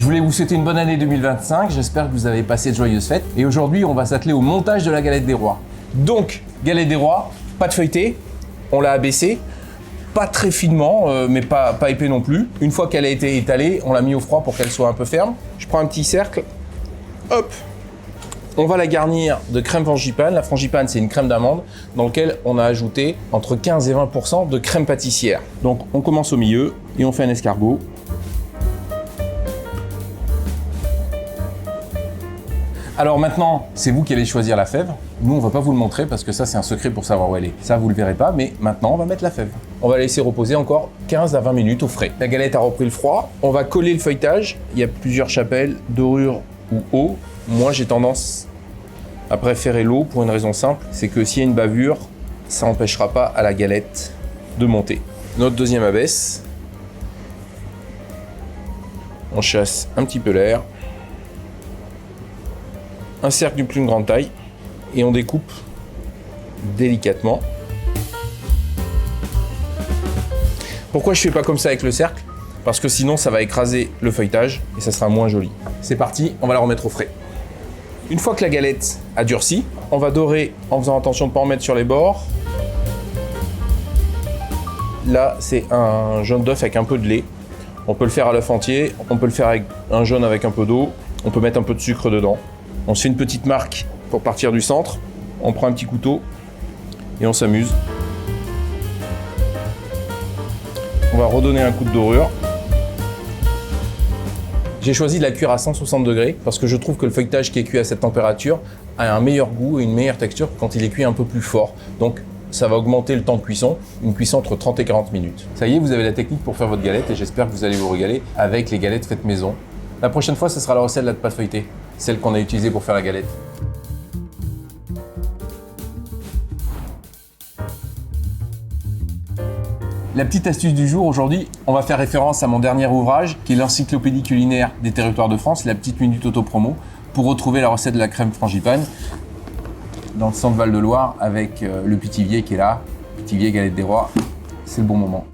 Je voulais vous souhaiter une bonne année 2025, j'espère que vous avez passé de joyeuses fêtes. Et aujourd'hui, on va s'atteler au montage de la galette des rois. Donc, galette des rois, pas de feuilleté, on l'a abaissé, pas très finement, mais pas épais non plus. Une fois qu'elle a été étalée, on l'a mis au froid pour qu'elle soit un peu ferme. Je prends un petit cercle, hop. On va la garnir de crème frangipane. La frangipane, c'est une crème d'amande dans laquelle on a ajouté entre 15 et 20% de crème pâtissière. Donc, on commence au milieu et on fait un escargot. Alors maintenant, c'est vous qui allez choisir la fève. Nous, on va pas vous le montrer parce que ça, c'est un secret pour savoir où elle est. Ça, vous le verrez pas, mais maintenant, on va mettre la fève. On va la laisser reposer encore 15 à 20 minutes au frais. La galette a repris le froid. On va coller le feuilletage. Il y a plusieurs chapelles, dorure ou eau. Moi, j'ai tendance à préférer l'eau pour une raison simple, c'est que s'il y a une bavure, ça n'empêchera pas à la galette de monter. Notre deuxième abaisse. On chasse un petit peu l'air. Un cercle d'une plus grande taille et on découpe délicatement. Pourquoi je fais pas comme ça avec le cercle? Parce que sinon ça va écraser le feuilletage et ça sera moins joli. C'est parti, on va la remettre au frais. Une fois que la galette a durci, on va dorer en faisant attention de ne pas en mettre sur les bords. Là, c'est un jaune d'œuf avec un peu de lait. On peut le faire à l'œuf entier, on peut le faire avec un jaune avec un peu d'eau, on peut mettre un peu de sucre dedans. On se fait une petite marque pour partir du centre. On prend un petit couteau et on s'amuse. On va redonner un coup de dorure. J'ai choisi de la cuire à 160 degrés parce que je trouve que le feuilletage qui est cuit à cette température a un meilleur goût et une meilleure texture que quand il est cuit un peu plus fort. Donc ça va augmenter le temps de cuisson, une cuisson entre 30 et 40 minutes. Ça y est, vous avez la technique pour faire votre galette et j'espère que vous allez vous régaler avec les galettes faites maison. La prochaine fois, ce sera la recette de la pâte feuilletée, celle qu'on a utilisée pour faire la galette. La petite astuce du jour, aujourd'hui, on va faire référence à mon dernier ouvrage, qui est l'encyclopédie culinaire des territoires de France, la petite minute auto-promo, pour retrouver la recette de la crème frangipane dans le centre Val-de-Loire avec le Pithiviers qui est là, Pithiviers galette des rois, c'est le bon moment.